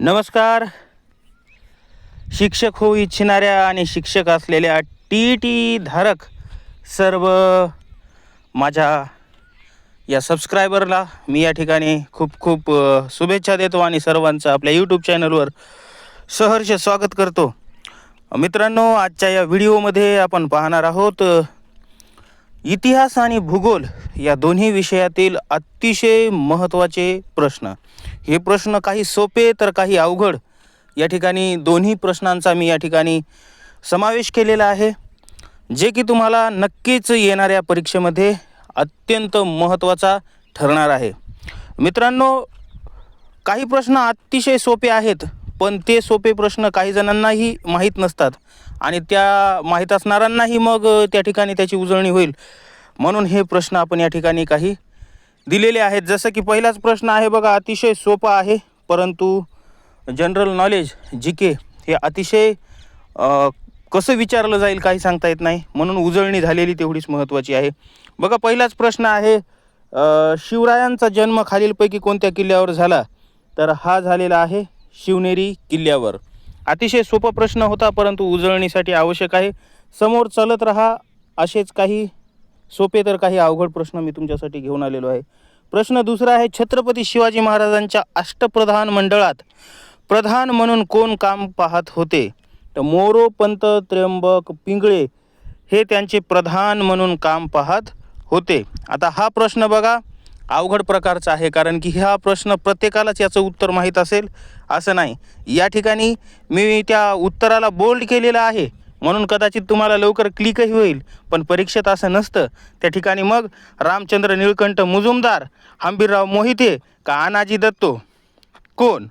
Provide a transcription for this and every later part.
नमस्कार. शिक्षक होऊ इच्छिणाऱ्या आणि शिक्षक असलेल्या टी धारक सर्व माझ्या या सबस्क्रायबरला मी या ठिकाणी खूप खूप शुभेच्छा देतो आणि सर्वांचं आपल्या यूट्यूब चॅनलवर सहर्ष स्वागत करतो. मित्रांनो, आजच्या या व्हिडिओमध्ये आपण पाहणार आहोत इतिहास आणि भूगोल या दोन्ही विषयातील अतिशय महत्त्वाचे प्रश्न. हे प्रश्न काही सोपे तर काही अवघड, या ठिकाणी दोन्ही प्रश्नांचा मी या ठिकाणी समावेश केलेला आहे, जे की तुम्हाला नक्कीच येणाऱ्या परीक्षेमध्ये अत्यंत महत्त्वाचा ठरणार आहे. मित्रांनो, काही प्रश्न अतिशय सोपे आहेत, पण ते सोपे प्रश्न काही जणांनाही माहीत नसतात आणि त्या माहीत असणाऱ्यांनाही मग त्या ठिकाणी त्याची उजळणी होईल. म्हणून हे प्रश्न आपण या ठिकाणी काही दिलेले आहेत. जसं की पहिलाच प्रश्न आहे बघा, अतिशय सोपा आहे, परंतु जनरल नॉलेज GK हे अतिशय कसं विचारलं जाईल काही सांगता येत नाही, म्हणून उजळणी झालेली तेवढीच महत्त्वाची आहे. बघा, पहिलाच प्रश्न आहे, शिवरायांचा जन्म खालीलपैकी कोणत्या किल्ल्यावर झाला? तर हा झालेला आहे शिवनेरी किल्ल्यावर. अतिशय सोपा प्रश्न होता, परंतु उजळणीसाठी आवश्यक आहे. समोर चालत रहा, असेच काही सोपे तर काही अवघड प्रश्न मी तुमच्यासाठी घेऊन आलेलो आहे. प्रश्न दुसरा आहे, छत्रपती शिवाजी महाराजांच्या अष्टप्रधान मंडळात प्रधान म्हणून कोण काम पाहत होते? तर मोरोपंत त्र्यंबक पिंगळे हे त्यांचे प्रधान म्हणून काम पाहत होते. आता हा प्रश्न बघा अवघड प्रकारचा आहे, कारण की हा प्रश्न प्रत्येकालाच याचं उत्तर माहीत असेल असं नाही. या ठिकाणी मी त्या उत्तराला बोल्ड केलेलं आहे, म्हणून कदाचित तुम्हाला लवकर क्लिकही होईल, पण परीक्षेत असं नसतं. त्या ठिकाणी मग रामचंद्र निळकंठ मुजुमदार, हंबीरराव मोहिते का अनाजी दत्तो कोण,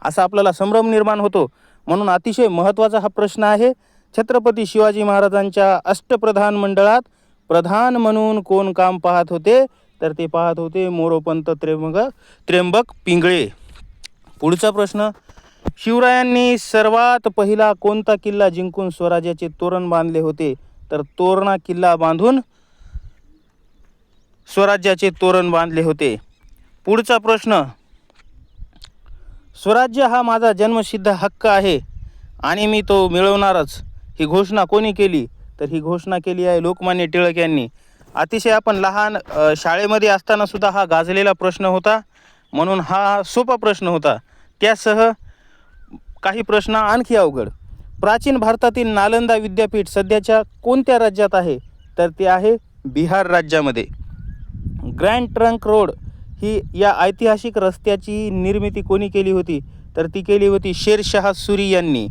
असा आपल्याला संभ्रम निर्माण होतो. म्हणून अतिशय महत्त्वाचा हा प्रश्न आहे. छत्रपती शिवाजी महाराजांच्या अष्टप्रधान मंडळात प्रधान म्हणून कोण काम पाहत होते? तर ते पाहत होते मोरोपंत त्र्यंबक पिंगळे. पुढचा प्रश्न, शिवरायांनी सर्वात पहिला कोणता किल्ला जिंकून स्वराज्याचे तोरण बांधले होते? तर तोरणा किल्ला बांधून स्वराज्याचे तोरण बांधले होते. पुढचा प्रश्न, स्वराज्य हा माझा जन्मसिद्ध हक्क आहे आणि मी तो मिळवणारच, ही घोषणा कोणी केली? तर ही घोषणा केली आहे लोकमान्य टिळक यांनी. अतिशय आपण लहान शाळेमध्ये असताना सुद्धा हा गाजलेला प्रश्न होता, म्हणून हा सोपा प्रश्न होता. त्यासह काही प्रश्न आणखी अवघड. प्राचीन भारतातील नालंदा विद्यापीठ सध्याच्या कोणत्या राज्यात आहे? तर ते आहे बिहार राज्यामध्ये. ग्रँड ट्रंक रोड ही या ऐतिहासिक रस्त्याची निर्मिती कोणी केली होती? तर ती केली होती शेरशाह सुरी यांनी.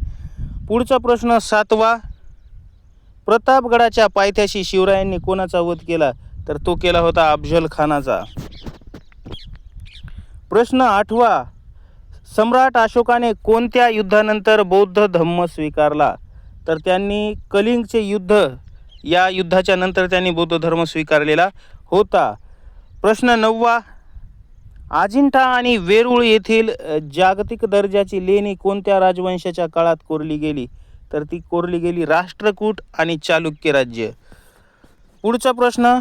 पुढचा प्रश्न सातवा, प्रतापगडाच्या पायथ्याशी शिवरायांनी कोणाचा वध केला? तर तो केला होता अफजल खानाचा. प्रश्न आठवा, सम्राट अशोकाने कोणत्या युद्धानंतर बौद्ध धम्म स्वीकारला? तर त्यांनी कलिंगचे युद्ध, या युद्धाच्या नंतर त्यांनी बौद्ध धर्म स्वीकारलेला होता. प्रश्न नववा, अजिंठा आणि वेरूळ येथील जागतिक दर्जाची लेणी कोणत्या राजवंशाच्या काळात कोरली गेली? तर ती कोरली गेली राष्ट्रकूट आणि चालुक्य राज्य. पुढचा प्रश्न,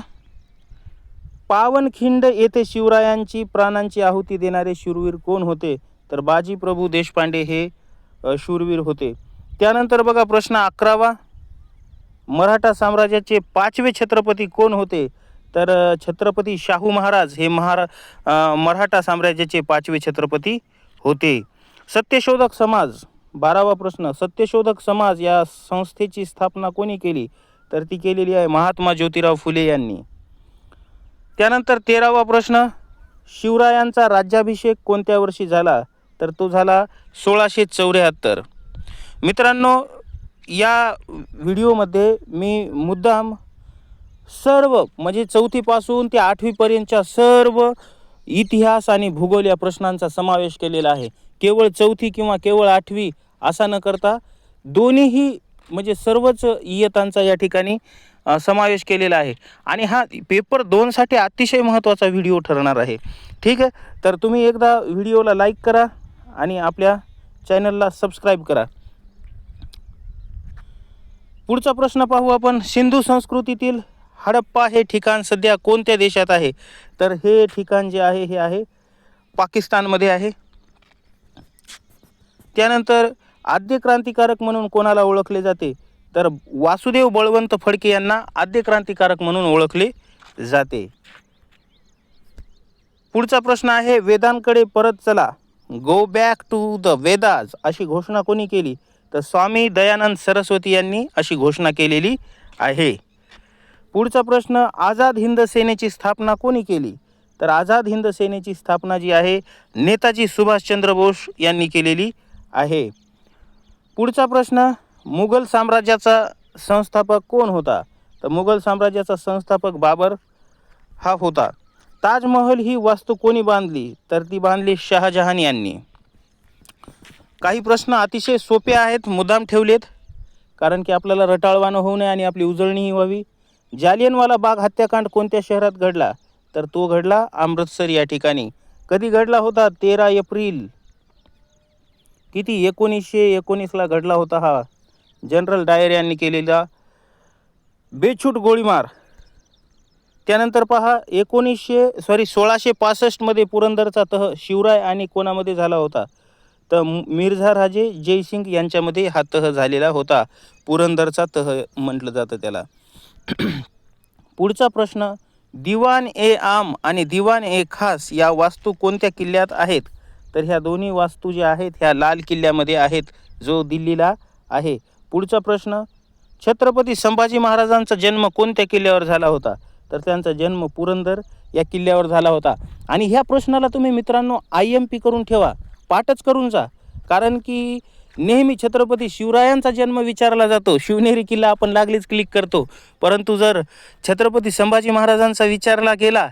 पावनखिंड येथे शिवरायांची प्राणांची आहुती देणारे शूरवीर कोण होते? तर बाजीप्रभू देशपांडे हे शूरवीर होते. त्यानंतर बघा प्रश्न 11वा, मराठा साम्राज्याचे 5वे छत्रपती कोण होते? तर छत्रपती शाहू महाराज हे मराठा साम्राज्याचे 5वे छत्रपती होते. सत्यशोधक समाज, 12वा प्रश्न, सत्यशोधक समाज या संस्थेची स्थापना कोणी केली? तर ती केलेली आहे महात्मा ज्योतिराव फुले यांनी. त्यानंतर 13वा प्रश्न, शिवरायांचा राज्याभिषेक कोणत्या वर्षी झाला? तर तो झाला 1674. मित्रांनो, या व्हिडिओमध्ये मी मुद्दाम सर्व म्हणजे 4थीपासून ते 8वीपर्यंतच्या सर्व इतिहास आणि भूगोल या प्रश्नांचा समावेश केलेला आहे. केवळ 4थी किंवा केवळ 8वी असा न करता दोन्हीही म्हणजे सर्वच इयत्तांचा या ठिकाणी समावेश केलेला आहे. आणि हा पेपर 2साठी अतिशय महत्त्वाचा व्हिडिओ ठरणार आहे. ठीक आहे, तर तुम्ही एकदा व्हिडिओला लाईक करा आणि आपल्या चॅनलला सबस्क्राईब करा. पुढचा प्रश्न पाहू आपण, सिंधू संस्कृतीतील हडप्पा हे ठिकाण सध्या कोणत्या देशात आहे? तर हे ठिकाण जे आहे हे आहे पाकिस्तानमध्ये आहे. त्यानंतर आद्य क्रांतिकारक म्हणून कोणाला ओळखले जाते, तर वासुदेव बळवंत फडके यांना आद्य क्रांतिकारक म्हणून ओळखले जाते. पुढचा प्रश्न आहे, वेदांकडे परत चला, go back to the Vedas अशी घोषणा कोणी केली, तर स्वामी दयानंद सरस्वती यांनी अशी घोषणा केलेली आहे. पुढचा प्रश्न, आझाद हिंद सेनेची स्थापना कोणी केली, तर आझाद हिंद सेनेची स्थापना जी आहे नेताजी सुभाषचंद्र बोस यांनी केलेली आहे. पुढचा प्रश्न, मुघल साम्राज्याचा संस्थापक कोण होता, तर मुघल साम्राज्याचा संस्थापक बाबर हा होता. ताजमहल ही वास्तू कोणी बांधली, तर ती बांधली शहाजहान यांनी. काही प्रश्न अतिशय सोपे आहेत, मुद्दाम ठेवलेत कारण की आपल्याला रटाळवाणं होऊ नये आणि आपली उजळणीही व्हावी. जालियनवाला बाग हत्याकांड कोणत्या शहरात घडला, तर तो घडला अमृतसर या ठिकाणी. कधी घडला होता, 13 एप्रिल 1919ला घडला होता हा. जनरल डायर यांनी केलेला बेछूट गोळीमार. त्यानंतर पहा 1665 मध्ये पुरंदरचा तह शिवराय आणि कोणामध्ये झाला होता, तर मिर्झा राजे जयसिंग यांच्यामध्ये हा तह झालेला होता. पुरंदरचा तह म्हटलं जातं त्याला. पुढचा प्रश्न, दिवान ए आम आणि दिवान ए खास या वास्तू कोणत्या किल्ल्यात आहेत, तर ह्या दोन्ही वास्तू ज्या आहेत ह्या लाल किल्ल्यामध्ये आहेत, जो दिल्लीला आहे. पुढचा प्रश्न, छत्रपती संभाजी महाराजांचा जन्म कोणत्या किल्ल्यावर झाला होता, तर त्यांचा जन्म पुरंदर या किल्ल्यावर झाला होता. आणि ह्या प्रश्नाला तुम्ही मित्रांनो IMP करून ठेवा, पाठच करून जा, कारण की नेहमी छत्रपती शिवरायांचा जन्म विचारला जातो. शिवनेरी किल्ला आपण लागलीच क्लिक करतो, परंतु जर छत्रपती संभाजी महाराजांचा विचारला गेला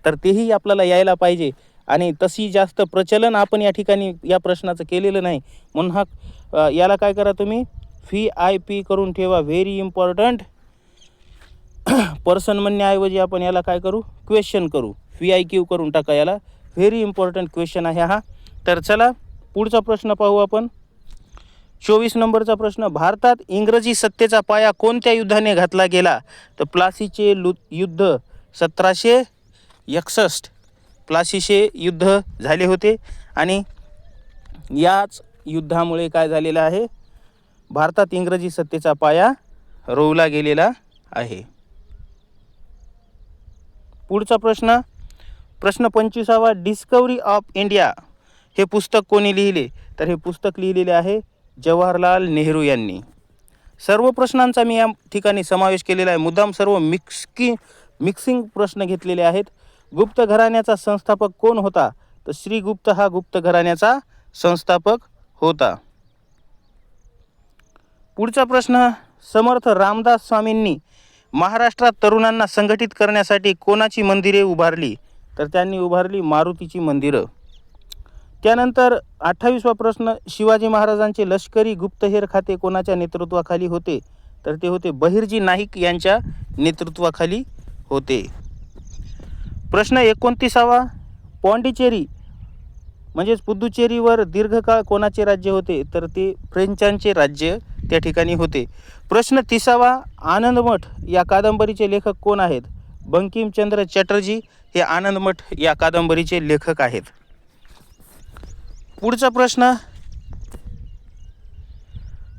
तर तेही आपल्याला यायला पाहिजे. आणि तशी जास्त प्रचलन आपण या ठिकाणी या प्रश्नाचं केलेलं नाही, म्हणून हा याला काय करा तुम्ही VIP करून ठेवा. Very important. पर्सन म्हणण्याऐवजी आपण याला काय करू, क्वेश्चन करू. VIQ करून टाका याला. व्हेरी इम्पॉर्टंट क्वेश्चन आहे हा. तर चला पुढचा प्रश्न पाहू आपण. 24 नंबरचा प्रश्न, भारतात इंग्रजी सत्तेचा पाया कोणत्या युद्धाने घातला गेला, तर प्लासीचे युद्ध 1761. प्लासीचे युद्ध झाले होते आणि याच युद्धामुळे काय झालेलं आहे, भारतात इंग्रजी सत्तेचा पाया रोवला गेलेला आहे. पुढचा प्रश्न 25वा, डिस्कवरी ऑफ इंडिया हे पुस्तक कोणी लिहिले, तर हे पुस्तक लिहिलेले आहे जवाहरलाल नेहरू यांनी. सर्व प्रश्नांचा मी या ठिकाणी समावेश केलेला आहे, मुद्दाम सर्व मिक्सिंग प्रश्न घेतलेले आहेत. गुप्त घराण्याचा संस्थापक कोण होता, तर श्रीगुप्त हा गुप्त घराण्याचा संस्थापक होता. पुढचा प्रश्न, समर्थ रामदास स्वामींनी महाराष्ट्रात तरुणांना संघटित करण्यासाठी कोणाची मंदिरे उभारली, तर त्यांनी उभारली मारुतीची मंदिरं. त्यानंतर 28वा प्रश्न, शिवाजी महाराजांचे लष्करी गुप्तहेर खाते कोणाच्या नेतृत्वाखाली होते, तर ते होते बहिर्जी नाईक यांच्या नेतृत्वाखाली होते. प्रश्न 29वा, पॉंडिचेरी म्हणजेच पुदुचेरीवर दीर्घकाळ कोणाचे राज्य होते, तर ते फ्रेंचांचे राज्य त्या ठिकाणी होते. प्रश्न 30वा, आनंदमठ या कादंबरीचे लेखक कोण आहेत, बंकिमचंद्र चटर्जी हे आनंदमठ या कादंबरीचे लेखक आहेत. पुढचा प्रश्न,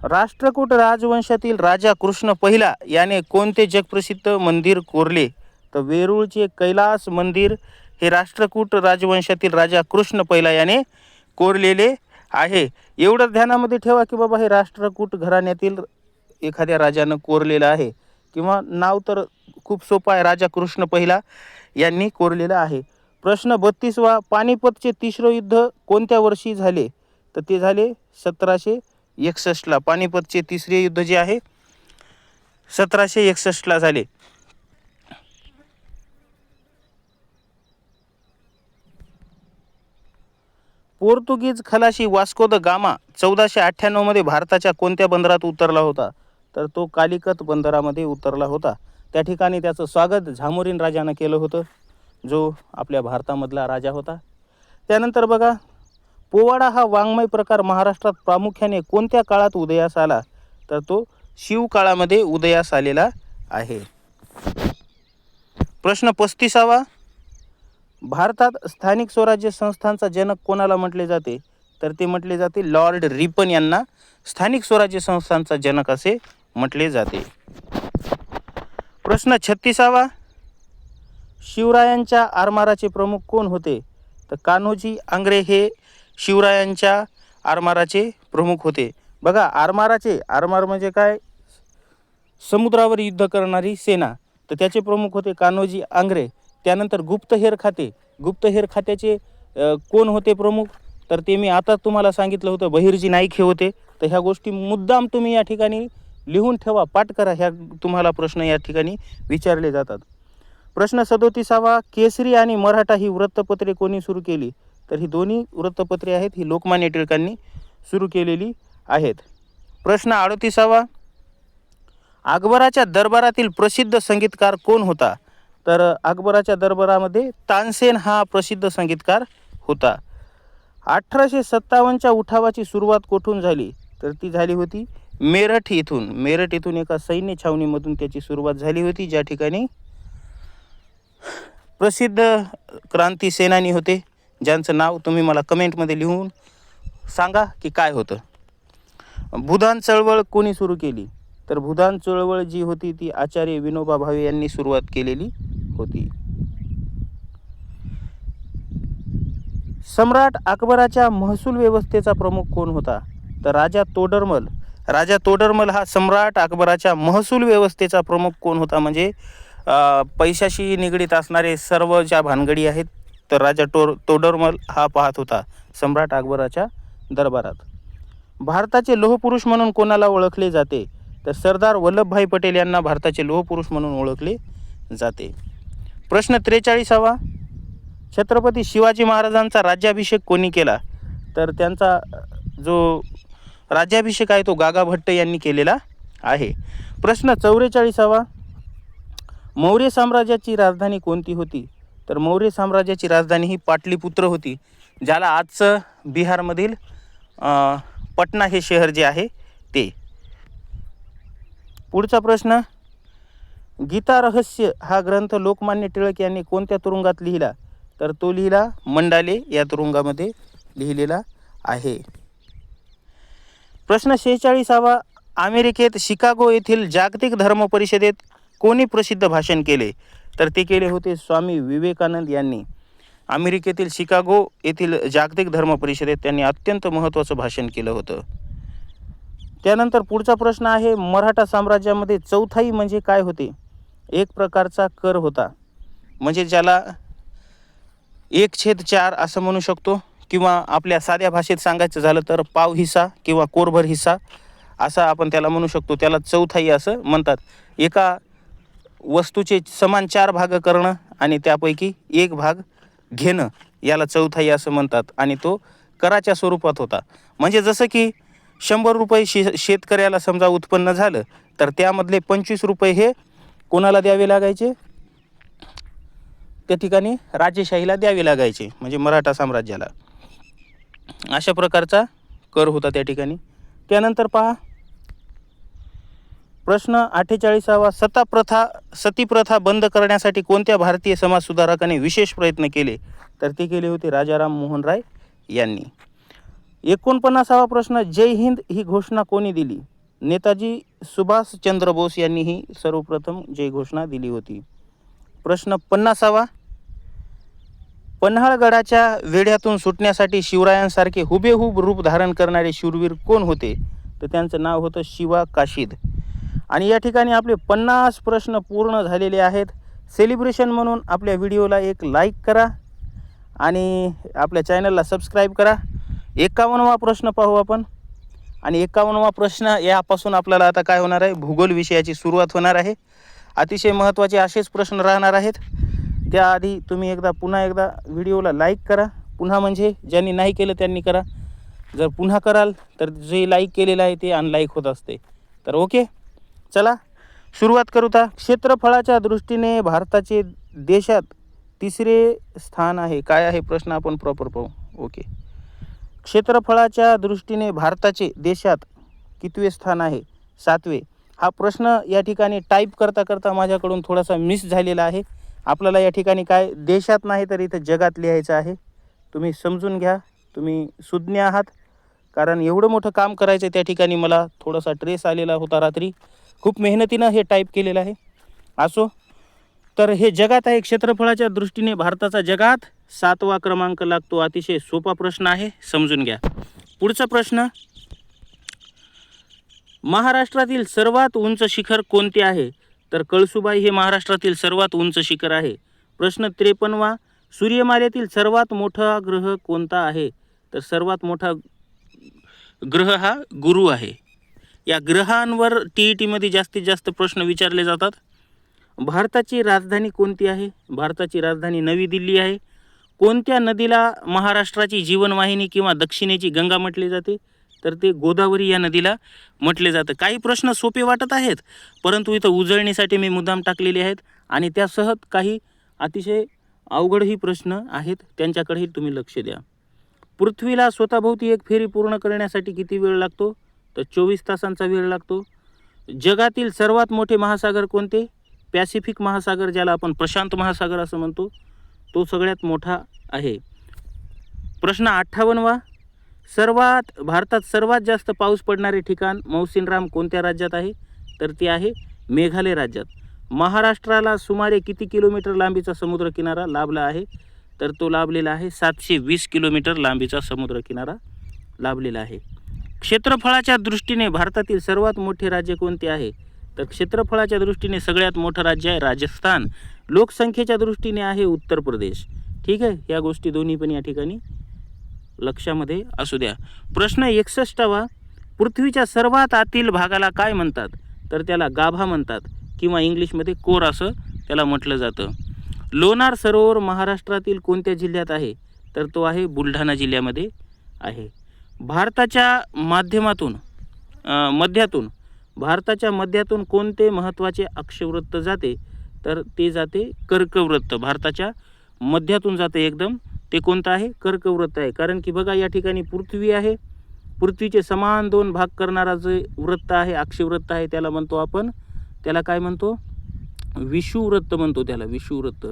राष्ट्रकूट राजवंशातील राजा कृष्ण पहिला याने कोणते जगप्रसिद्ध मंदिर कोरले, तर वेरूळचे कैलास मंदिर हे राष्ट्रकूट राजवंशातील राजा कृष्ण पहिला याने कोरलेले आहे. एवढं ध्यानामध्ये ठेवा की बाबा हे राष्ट्रकूट घराण्यातील एखाद्या राजानं कोरलेलं आहे, किंवा नाव तर खूप सोपं आहे, राजा कृष्ण पहिला यांनी कोरलेलं आहे. प्रश्न 32वा, पानिपतचे तिसरे युद्ध कोणत्या वर्षी झाले, तर ते झाले 1761ला. पानिपतचे तिसरे युद्ध जे आहे 1761ला झाले. पोर्तुगीज खलाशी वास्को द गामा 1498 मध्ये भारताच्या कोणत्या बंदरात उतरला होता, तर तो कालिकत बंदरामध्ये उतरला होता. त्या ठिकाणी त्याचं स्वागत झामोरीन राजानं केलं होतं, जो आपल्या भारतामधला राजा होता. त्यानंतर बघा, पोवाडा हा वाङ्मय प्रकार महाराष्ट्रात प्रामुख्याने कोणत्या काळात उदयास आला, तर तो शिवकाळामध्ये उदयास आलेला आहे. प्रश्न 35वा, भारतात स्थानिक स्वराज्य संस्थांचा जनक कोणाला म्हटले जाते, तर ते म्हटले जाते लॉर्ड रिपन यांना स्थानिक स्वराज्य संस्थांचा जनक असे म्हटले जाते. प्रश्न 36वा, शिवरायांच्या आरमाराचे प्रमुख कोण होते? तर कान्होजी आंग्रे हे शिवरायांच्या आरमाराचे प्रमुख होते. बघा, आरमार म्हणजे काय? समुद्रावर युद्ध करणारी सेना. तर त्याचे प्रमुख होते कान्होजी आंग्रे. त्यानंतर गुप्तहेर खात्याचे कोण होते प्रमुख? तर ते मी आता तुम्हाला सांगितलं होतं, बहिर्जी नाईक हे होते. तर ह्या गोष्टी मुद्दाम तुम्ही या ठिकाणी लिहून ठेवा, पाठ करा. ह्या तुम्हाला प्रश्न या ठिकाणी विचारले जातात. प्रश्न 37वा, केसरी आणि मराठा ही वृत्तपत्रे कोणी सुरू केली? तर ही दोन्ही वृत्तपत्रे आहेत, ही लोकमान्य टिळकांनी सुरू केलेली आहेत. प्रश्न 38वा, अकबराच्या दरबारातील प्रसिद्ध संगीतकार कोण होता? तर अकबराच्या दरबारामध्ये तानसेन हा प्रसिद्ध संगीतकार होता. 1857च्या उठावाची सुरुवात कुठून झाली? तर ती झाली होती मेरठ येथून एका सैन्य छावणीमधून त्याची सुरुवात झाली होती, ज्या ठिकाणी प्रसिद्ध क्रांती सेनानी होते, ज्यांचं नाव तुम्ही मला कमेंटमध्ये लिहून सांगा की काय होतं. भूदान चळवळ कोणी सुरू केली? तर भूदान चळवळ जी होती ती आचार्य विनोबा भावे यांनी सुरुवात केलेली होती. सम्राट अकबराच्या महसूल व्यवस्थेचा प्रमुख कोण होता? तर राजा तोडरमल हा सम्राट अकबराच्या महसूल व्यवस्थेचा प्रमुख कोण होता? म्हणजे पैशाशी निगडीत असणारे सर्व ज्या भानगडी आहेत, तर राजा तोडरमल हा पाहत होता सम्राट अकबराच्या दरबारात. भारताचे लोहपुरुष म्हणून कोणाला ओळखले जाते? तर सरदार वल्लभभाई पटेल यांना भारताचे लोहपुरुष म्हणून ओळखले जाते. प्रश्न 43वा, छत्रपती शिवाजी महाराजांचा राज्याभिषेक कोणी केला? तर त्यांचा जो राज्याभिषेक आहे तो गागा भट्ट यांनी केलेला आहे. प्रश्न 44वा, मौर्य साम्राज्याची राजधानी कोणती होती? तर मौर्य साम्राज्याची राजधानी ही पाटलीपुत्र होती, ज्याला आजचं बिहारमधील पटना हे शहर जे आहे ते. पुढचा प्रश्न, गीता रहस्य हा ग्रंथ लोकमान्य टिळक यांनी कोणत्या तुरुंगात लिहिला? तर तो लिहिला मंडाले या तुरुंगामध्ये लिहिलेला आहे. प्रश्न 46वा, अमेरिकेत शिकागो येथील जागतिक धर्म परिषदेत कोणी प्रसिद्ध भाषण केले? तर ते केले होते स्वामी विवेकानंद यांनी. अमेरिकेतील शिकागो येथील जागतिक धर्म परिषदेत त्यांनी अत्यंत महत्त्वाचं भाषण केलं होतं. त्यानंतर पुढचा प्रश्न आहे, मराठा साम्राज्यामध्ये चौथाई म्हणजे काय होते? एक प्रकारचा कर होता, म्हणजे ज्याला 1/4 असं म्हणू शकतो, किंवा आपल्या साध्या भाषेत सांगायचं झालं तर पाव हिस्सा किंवा कोरभर हिस्सा असा आपण त्याला म्हणू शकतो. त्याला चौथाई असं म्हणतात. एका वस्तूचे समान 4 भाग करणं आणि त्यापैकी 1 भाग घेणं याला चौथाई असं म्हणतात, आणि तो कराच्या स्वरूपात होता. म्हणजे जसं की 100 रुपये शेतकऱ्याला समजा उत्पन्न झालं, तर त्यामधले 25 रुपये हे कोणाला द्यावे लागायचे? त्या ठिकाणी राजेशाहीला द्यावे लागायचे, म्हणजे मराठा साम्राज्याला. अशा प्रकारचा कर होता त्या ठिकाणी. त्यानंतर पहा प्रश्न 48वा, सतीप्रथा बंद करण्यासाठी कोणत्या भारतीय समाजसुधारकाने विशेष प्रयत्न केले? तर ते केले होते राजाराम मोहन राय यांनी. 49वा प्रश्न, जय हिंद ही घोषणा कोणी दिली? नेताजी सुभाषचंद्र बोस यांनी ही सर्वप्रथम जय घोषणा दिली होती. प्रश्न 50वा, पन्हाळगडाच्या वेढ्यातून सुटण्यासाठी शिवरायांसारखे हुबेहूब रूप धारण करणारे शूरवीर कोण होते? तर त्यांचं नाव होतं शिवा काशीद. आणि या ठिकाणी आपले 50 प्रश्न पूर्ण झालेले आहेत. सेलिब्रेशन म्हणून आपल्या व्हिडिओला एक लाईक करा आणि आपल्या चॅनलला सबस्क्राईब करा. 51वा प्रश्न पाहू आपण. आणि 51वा प्रश्न यापासून आपल्याला आता काय होणार आहे, भूगोल विषयाची सुरुवात होणार आहे. अतिशय महत्त्वाचे असेच प्रश्न राहणार आहेत. त्याआधी तुम्ही पुन्हा एकदा व्हिडिओला लाईक करा. पुन्हा म्हणजे ज्यांनी नाही केलं त्यांनी करा. जर पुन्हा कराल तर जे लाईक केलेलं आहे ते अनलाईक होत असते. तर ओके, चला सुरुवात करू. क्षेत्रफळाच्या दृष्टीने भारताचे देशात 3रे स्थान आहे. काय आहे प्रश्न आपण प्रॉपर पाहू. ओके, क्षेत्रफळाच्या दृष्टीने भारताचे देशात कितवे स्थान आहे? 7वे. हा प्रश्न या ठिकाणी टाईप करता करता माझ्याकडून थोडासा मिस झालेला आहे. आपल्याला या ठिकाणी काय देशात नाही तर इथं जगात लिहायचं आहे. तुम्ही समजून घ्या तुम्ही सुज्ञ आहात, कारण एवढं मोठं काम करायचं आहे त्या ठिकाणी मला थोडासा ट्रेस आलेला होता रात्री. खूप मेहनतीनं हे टाईप केलेलं आहे. असो, तर हे जगात आहे, क्षेत्रफळाच्या दृष्टीने भारताचा जगात 7वा क्रमांक लागतो. अतिशय सोपा प्रश्न आहे, समजून घ्या. पुढचा प्रश्न, महाराष्ट्रातील सर्वात उंच शिखर कोणते आहे? तर कळसुबाई हे महाराष्ट्रातील सर्वात उंच शिखर आहे. प्रश्न 53वा, सूर्यमालेतील सर्वात मोठा ग्रह कोणता आहे? तर सर्वात मोठा ग्रह हा गुरु आहे. या ग्रहांवर TETमध्ये जास्तीत जास्त प्रश्न विचारले जातात. भारताची राजधानी कोणती आहे? भारताची राजधानी नवी दिल्ली आहे. कोणत्या नदीला महाराष्ट्राची जीवनवाहिनी किंवा दक्षिणेची गंगा म्हटले जाते? तर ते गोदावरी या नदीला म्हटले जातं. काही प्रश्न सोपे वाटत आहेत, परंतु इथं उजळणीसाठी मी मुद्दाम टाकलेले आहेत आणि त्यासह काही अतिशय अवघडही प्रश्न आहेत, त्यांच्याकडेही तुम्ही लक्ष द्या. पृथ्वीला स्वतःभोवती एक फेरी पूर्ण करण्यासाठी किती वेळ लागतो? तर 24 तासांचा वेळ लागतो. जगातील सर्वात मोठे महासागर कोणते? पॅसिफिक महासागर, ज्याला आपण प्रशांत महासागर असं म्हणतो, तो सगळ्यात मोठा आहे. प्रश्न 58वा, भारतात सर्वात जास्त पाऊस पडणारे ठिकाण मौसिनराम कोणत्या राज्यात आहे? तर ते आहे मेघालय राज्यात. महाराष्ट्राला सुमारे किती किलोमीटर लांबीचा समुद्रकिनारा लाभला आहे? तर तो लाभलेला आहे 720 किलोमीटर लांबीचा समुद्रकिनारा लाभलेला आहे. क्षेत्रफळाच्या दृष्टीने भारतातील सर्वात मोठे राज्य कोणते आहे? तर क्षेत्रफळाच्या दृष्टीने सगळ्यात मोठं राज्य आहे राजस्थान. लोकसंख्येच्या दृष्टीने आहे उत्तर प्रदेश. ठीक आहे, या गोष्टी दोन्ही पण या ठिकाणी लक्षामध्ये असू द्या. प्रश्न 61वा, पृथ्वीच्या सर्वात आतील भागाला काय म्हणतात? तर त्याला गाभा म्हणतात किंवा इंग्लिशमध्ये कोर असं त्याला म्हटलं जातं. लोणार सरोवर महाराष्ट्रातील कोणत्या जिल्ह्यात आहे? तर तो आहे बुलढाणा जिल्ह्यामध्ये आहे. भारताच्या मध्यातून कोणते महत्त्वाचे अक्षवृत्त जाते? तर ते जाते कर्कवृत्त. भारताच्या मध्यातून जाते एकदम, ते कोणतं आहे? कर्कवृत्त आहे. कारण की बघा, या ठिकाणी पृथ्वी आहे, पृथ्वीचे समान 2 भाग करणारा जे वृत्त आहे, अक्षवृत्त आहे, त्याला म्हणतो आपण, त्याला काय म्हणतो? विषुववृत्त म्हणतो त्याला, विषुववृत्त.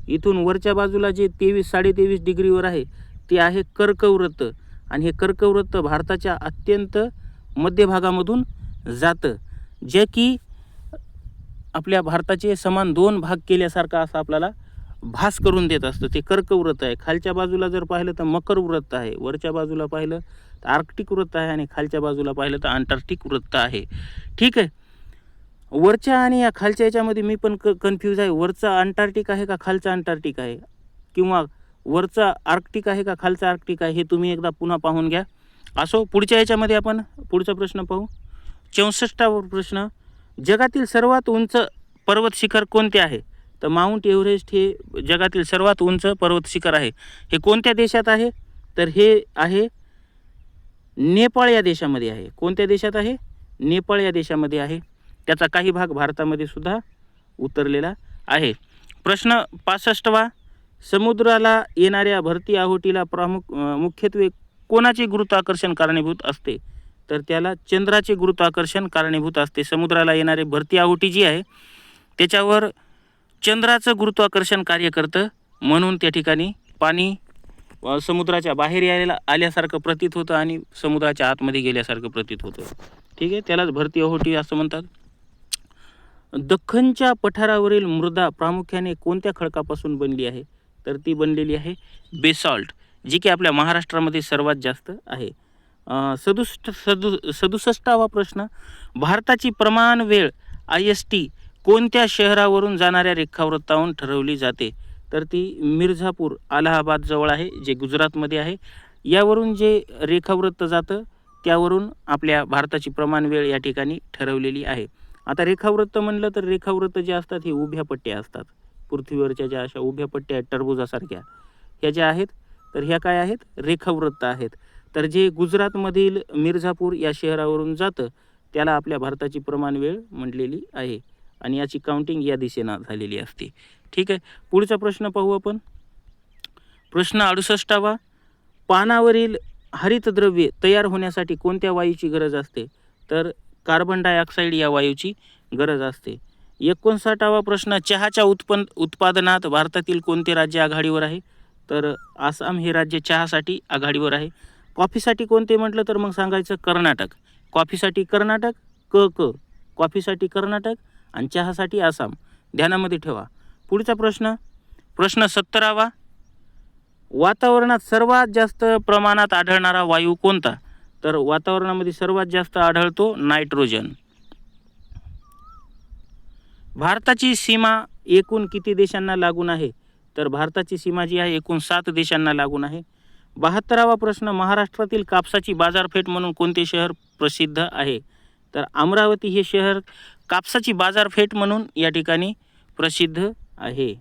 इथून वरच्या बाजूला जे 23-23.5 डिग्रीवर आहे ते आहे कर्कवृत्त, आणि हे कर्कवृत्त भारताच्या अत्यंत मध्यभागामधून जातं, जे की आपल्या भारताचे समान 2 भाग केल्यासारखं असं आपल्याला भास करून देत असतं. ते कर्कवृत्त आहे. खालच्या बाजूला जर पाहिलं तर मकर वृत्त आहे, वरच्या बाजूला पाहिलं तर आर्क्टिक वृत्त आहे, आणि खालच्या बाजूला पाहिलं तर अंटार्क्टिक वृत्त आहे. ठीक आहे, वरच्या आणि या खालच्या याच्यामध्ये मी पण कन्फ्यूज आहे. वरचा अंटार्क्टिक आहे का खालचा अंटार्क्टिक आहे, किंवा वरचा आर्क्टिक आहे का खालचा आर्क्टिक आहे, हे तुम्ही एकदा पुन्हा पाहून घ्या. असो, पुढच्या याच्यामध्ये आपण पुढचा प्रश्न पाहू. 64वा प्रश्न, जगातील सर्वात उंच पर्वत शिखर कोणते आहे? तर माउंट एव्हरेस्ट हे जगातील सर्वात उंच पर्वत शिखर आहे. हे कोणत्या देशात आहे? तर हे आहे नेपाळ या देशामध्ये आहे. कोणत्या देशात आहे? नेपाळ या देशामध्ये आहे. त्याचा काही भाग भारतामध्ये सुद्धा उतरलेला आहे. प्रश्न 65वा, समुद्राला येणाऱ्या भरती आहोटीला मुख्यत्वे कोणाचे गुरुत्वाकर्षण कारणीभूत असते? तर त्याला चंद्राचे गुरुत्वाकर्षण कारणीभूत असते. समुद्राला येणारे भरती आहोटी जी आहे त्याच्यावर चंद्राचं गुरुत्वाकर्षण कार्य करतं, म्हणून त्या ठिकाणी पाणी समुद्राच्या बाहेर आल्यासारखं प्रतीत होतं आणि समुद्राच्या आतमध्ये गेल्यासारखं प्रतीत होतं. ठीक आहे, त्यालाच भरती आहोटी असं म्हणतात. दख्खनच्या पठारावरील मृदा प्रामुख्याने कोणत्या खडकापासून बनली आहे? तर ती बनलेली आहे बेसॉल्ट, जी की आपल्या महाराष्ट्रामध्ये सर्वात जास्त आहे. 67वा प्रश्न, भारताची प्रमाण वेळ IST कोणत्या शहरावरून जाणाऱ्या रेखावृत्तावरून ठरवली जाते? तर ती मिर्झापूर अलाहाबाद जवळ आहे, जे गुजरातमध्ये आहे. यावरून जे रेखावृत्त जातं त्यावरून आपल्या भारताची प्रमाण वेळ या ठिकाणी ठरवलेली आहे. आता रेखावृत्त म्हणलं तर रेखावृत्त जे असतात हे उभ्या पट्ट्या असतात. पृथ्वीवरच्या ज्या अशा उभ्या पट्ट्या आहेत टरबुजासारख्या, ह्या ज्या आहेत तर ह्या काय आहेत? रेखावृत्त आहेत. तर जे गुजरातमधील मिर्झापूर या शहरावरून जातं त्याला आपल्या भारताची प्रमाण वेळ म्हटलेली आहे, आणि याची काउंटिंग या दिशेनं झालेली असते. ठीक आहे, पुढचा प्रश्न पाहू आपण. प्रश्न 68वा, पानावरील हरितद्रव्ये तयार होण्यासाठी कोणत्या वायूची गरज असते? तर कार्बन डायऑक्साईड या वायूची गरज असते. 59वा प्रश्न, चहाच्या उत्पादनात भारतातील कोणते राज्य आघाडीवर आहे? तर आसाम हे राज्य चहासाठी आघाडीवर आहे. कॉफीसाठी कोणते म्हटलं तर मग सांगायचं कर्नाटक. कॉफीसाठी कर्नाटक, कॉफीसाठी कर्नाटक आणि चहासाठी आसाम. ध्यानामध्ये ठेवा. पुढचा प्रश्न, प्रश्न 17वा. वातावरणात सर्वात जास्त प्रमाणात आढळणारा वायू कोणता? तर वातावरणामध्ये सर्वात जास्त आढळतो नायट्रोजन. भारताची सीमा एकूण किती देशांना लागून आहे? तर भारताची सीमा जी आहे एकूण 7 देशांना लागून आहे. 72वा प्रश्न, महाराष्ट्रातील कापसाची बाजारपेठ म्हणून कोणते शहर प्रसिद्ध आहे? तर अमरावती हे शहर कापसाची बाजारपेठ म्हणून या ठिकाणी प्रसिद्ध आहे.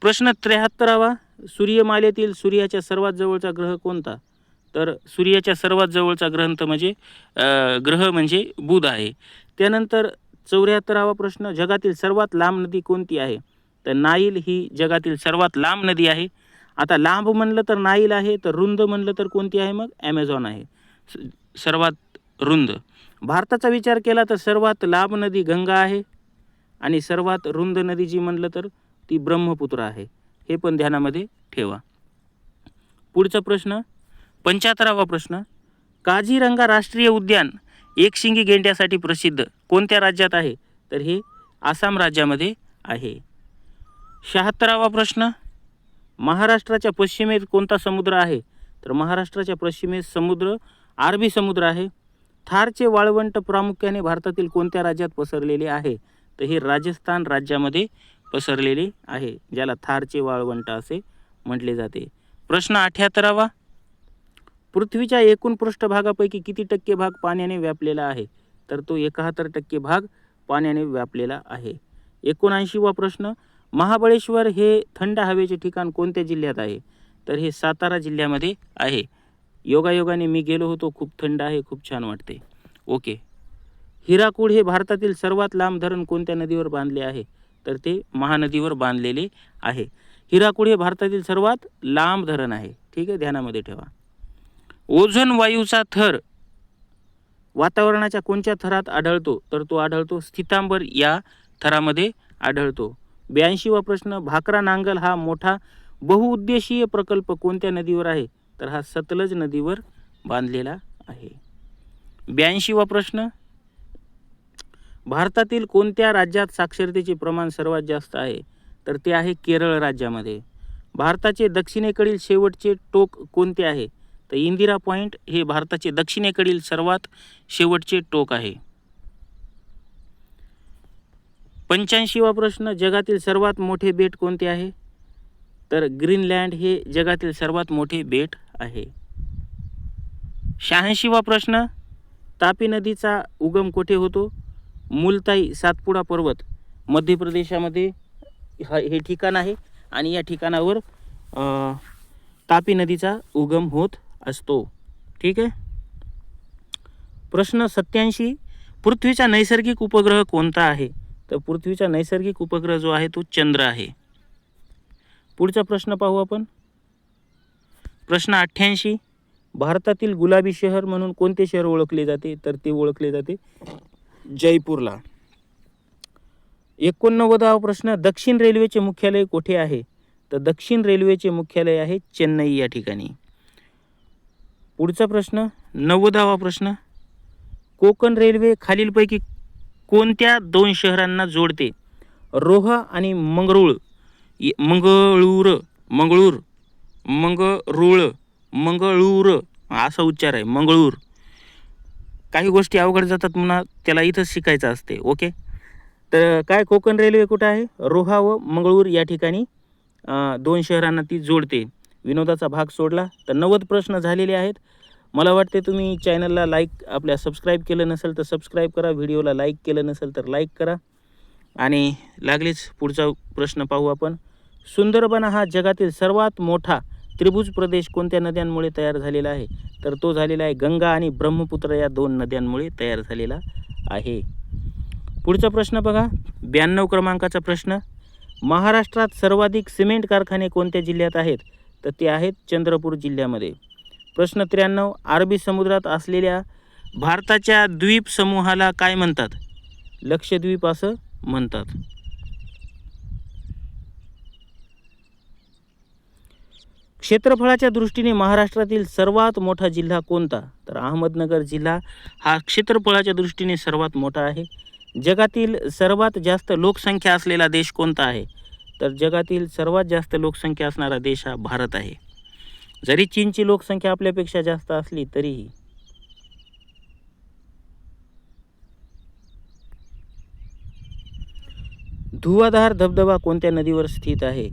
प्रश्न 73वा, सूर्यमालेतील सूर्याच्या सर्वात जवळचा ग्रह कोणता? तर सूर्याच्या सर्वात जवळचा ग्रह म्हणजे बुध आहे. त्यानंतर 74वा प्रश्न, जगातील सर्वात लांब नदी कोणती आहे? तर नाईल ही जगातील सर्वात लांब नदी आहे. आता लांब म्हणलं तर नाईल आहे, तर रुंद म्हणलं तर कोणती आहे? मग ॲमेझॉन आहे सर्वात रुंद. भारताचा विचार केला तर सर्वात लांब नदी गंगा आहे आणि सर्वात रुंद नदी जी म्हणलं तर ती ब्रह्मपुत्र आहे. हे पण ध्यानामध्ये ठेवा. पुढचा प्रश्न, 75वा प्रश्न, काझीरंगा राष्ट्रीय उद्यान एकशिंगी गेंड्यासाठी प्रसिद्ध कोणत्या राज्यात आहे? तर हे आसाम राज्यामध्ये आहे. 76वा प्रश्न, महाराष्ट्राच्या पश्चिमेत कोणता समुद्र आहे? तर महाराष्ट्राच्या पश्चिमेस समुद्र अरबी समुद्र आहे. थारचे वाळवंट प्रामुख्याने भारतातील कोणत्या राज्यात पसरलेले आहे? तर हे राजस्थान राज्यामध्ये पसरलेले आहे, ज्याला थारचे वाळवंट असे म्हटले जाते. प्रश्न 78वा, पृथ्वीच्या एकूण पृष्ठभागापैकी किती टक्के भाग पाण्याने व्यापलेला आहे? तर तो 71% भाग पाण्याने व्यापलेला आहे. 79वा प्रश्न, महाबळेश्वर हे थंड हवेचे ठिकाण कोणत्या जिल्ह्यात आहे? तर हे सातारा जिल्ह्यामध्ये आहे. योगायोगाने मी गेलो होतो, खूप थंड आहे, खूप छान वाटते. ओके. हिराकूड हे भारतातील सर्वात लांब धरण कोणत्या नदीवर बांधले आहे? तर ते महानदीवर बांधलेले आहे. हिराकूड हे भारतातील सर्वात लांब धरण आहे. ठीक आहे, ध्यानामध्ये ठेवा. ओझोन वायूचा थर वातावरणाच्या कोणत्या थरात आढळतो? तर तो आढळतो स्थितांबर या थरामध्ये आढळतो. 82वा प्रश्न, भाकरा नांगल हा मोठा बहुउद्देशीय प्रकल्प कोणत्या नदीवर आहे? तर हा सतलज नदीवर बांधलेला आहे. 82वा प्रश्न, भारतातील कोणत्या राज्यात साक्षरतेचे प्रमाण सर्वात जास्त आहे? तर ते आहे केरळ राज्यामध्ये. भारताचे दक्षिणेकडील शेवटचे टोक कोणते आहे? तर इंदिरा पॉईंट हे भारताचे दक्षिणेकडील सर्वात शेवटचे टोक आहे. 85वा प्रश्न, जगातील सर्वात मोठे बेट कोणते आहे? तर ग्रीनलँड हे जगातील सर्वात मोठे बेट आहे. 86वा प्रश्न, तापी नदीचा उगम कोठे होतो? मुलताई सातपुडा पर्वत मध्य प्रदेशामध्ये हे ठिकाण आहे आणि या ठिकाणावर तापी नदीचा उगम होत असतो. ठीक आहे. प्रश्न 87, पृथ्वीचा नैसर्गिक उपग्रह कोणता आहे? तर पृथ्वीचा नैसर्गिक उपग्रह जो आहे तो चंद्र आहे. पुढचा प्रश्न पाहू आपण. प्रश्न 88, भारतातील गुलाबी शहर म्हणून कोणते शहर ओळखले जाते? तर ते ओळखले जाते जयपूरला. 89वा प्रश्न, दक्षिण रेल्वेचे मुख्यालय कोठे आहे? तर दक्षिण रेल्वेचे मुख्यालय आहे चेन्नई या ठिकाणी. पुढचा प्रश्न 90वा प्रश्न, कोकण रेल्वे खालीलपैकी कोणत्या 2 शहरांना जोडते? रोहा आणि मंगळूर असा उच्चार आहे, मंगळूर. काही गोष्टी अवघड जातात म्हणा, त्याला इथंच शिकायचं असते. ओके. तर काय कोकण रेल्वे कुठं आहे? रोहा व मंगळूर या ठिकाणी 2 शहरांना ती जोडते. विनोदाचा भाग सोडला तर 90 प्रश्न झालेले आहेत. मला वाटते तुम्ही चॅनलला आपल्या सबस्क्राईब केलं नसेल तर सबस्क्राईब करा, व्हिडिओला लाईक केलं नसेल तर लाईक करा. आणि लागलीच पुढचा प्रश्न पाहू आपण. सुंदरबन हा जगातील सर्वात मोठा त्रिभुज प्रदेश कोणत्या नद्यांमुळे तयार झालेला आहे? तर तो झालेला आहे गंगा आणि ब्रह्मपुत्र या 2 नद्यांमुळे तयार झालेला आहे. पुढचा प्रश्न बघा, 92 क्रमांकाचा प्रश्न, महाराष्ट्रात सर्वाधिक सिमेंट कारखाने कोणत्या जिल्ह्यात आहेत? तर ते आहेत चंद्रपूर जिल्ह्यामध्ये. प्रश्न 93, अरबी समुद्रात असलेल्या भारताच्या द्वीप समूहाला काय म्हणतात? लक्षद्वीप असं म्हणतात. क्षेत्रफळाच्या दृष्टीने महाराष्ट्रातील सर्वात मोठा जिल्हा कोणता? तर अहमदनगर जिल्हा हा क्षेत्रफळाच्या दृष्टीने सर्वात मोठा आहे. जगातील सर्वात जास्त लोकसंख्या असलेला देश कोणता आहे? तर जगातील सर्वात जास्त लोकसंख्या असणारा देश हा भारत आहे. जरी चीनची लोकसंख्या आपल्यापेक्षा जास्त असली तरीही. धुवाधार धबधबा कोणत्या नदीवर स्थित आहे?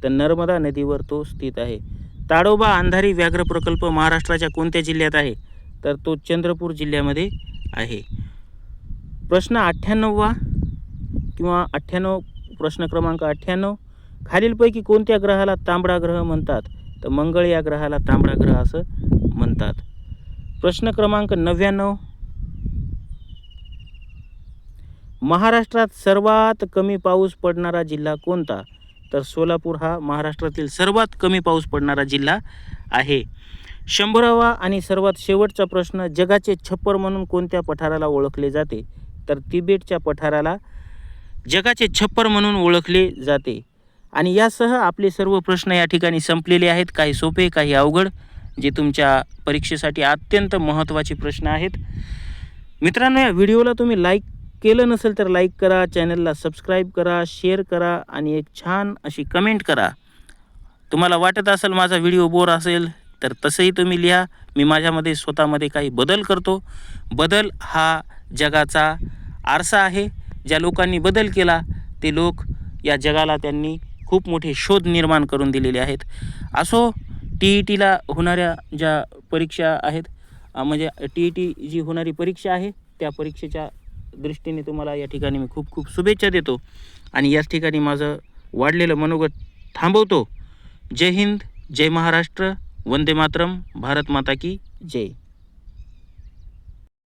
तर नर्मदा नदीवर तो स्थित आहे. ताडोबा अंधारी व्याघ्र प्रकल्प महाराष्ट्राच्या कोणत्या जिल्ह्यात आहे? तर तो चंद्रपूर जिल्ह्यामध्ये आहे. प्रश्न 98 किंवा 98 प्रश्न क्रमांक 98. खालीलपैकी कोणत्या ग्रहाला तांबडा ग्रह म्हणतात? तर मंगळ या ग्रहाला तांबडा ग्रह असं म्हणतात. प्रश्न क्रमांक 99. महाराष्ट्रात सर्वात कमी पाऊस पडणारा जिल्हा कोणता? तर सोलापूर हा महाराष्ट्रातील सर्वात कमी पाऊस पडणारा जिल्हा आहे. 100वा आणि सर्वात शेवटचा प्रश्न. जगाचे छप्पर म्हणून कोणत्या पठाराला ओळखले जाते? तर तिबेटच्या पठाराला जगाचे छप्पर म्हणून ओळखले जाते. आणि यासह आपले सर्व प्रश्न या ठिकाणी संपलेले आहेत. काही सोपे, काही अवघड, जे तुमच्या परीक्षेसाठी अत्यंत महत्त्वाचे प्रश्न आहेत. मित्रांनो, या व्हिडिओला तुम्ही लाईक केलं नसेल तर लाईक करा, चॅनलला सबस्क्राईब करा, शेअर करा आणि एक छान अशी कमेंट करा. तुम्हाला वाटत असेल माझा व्हिडिओ बोर असेल तर तसंही तुम्ही लिहा. मी माझ्यामध्ये स्वतःमध्ये काही बदल करतो. बदल हा जगाचा आरसा आहे. ज्या लोकांनी बदल केला ते लोक या जगाला त्यांनी खूप मोठे शोध निर्माण करून दिलेले आहेत. असो, TETला होणाऱ्या ज्या परीक्षा आहेत, म्हणजे TET जी होणारी परीक्षा आहे त्या परीक्षेच्या दृष्टीने तुम्हाला या ठिकाणी मी खूप खूप शुभेच्छा देतो आणि याच ठिकाणी माझं वाढलेलं मनोगत थांबवतो. जय हिंद, जय महाराष्ट्र, वंदे मातरम, भारत माता की जय.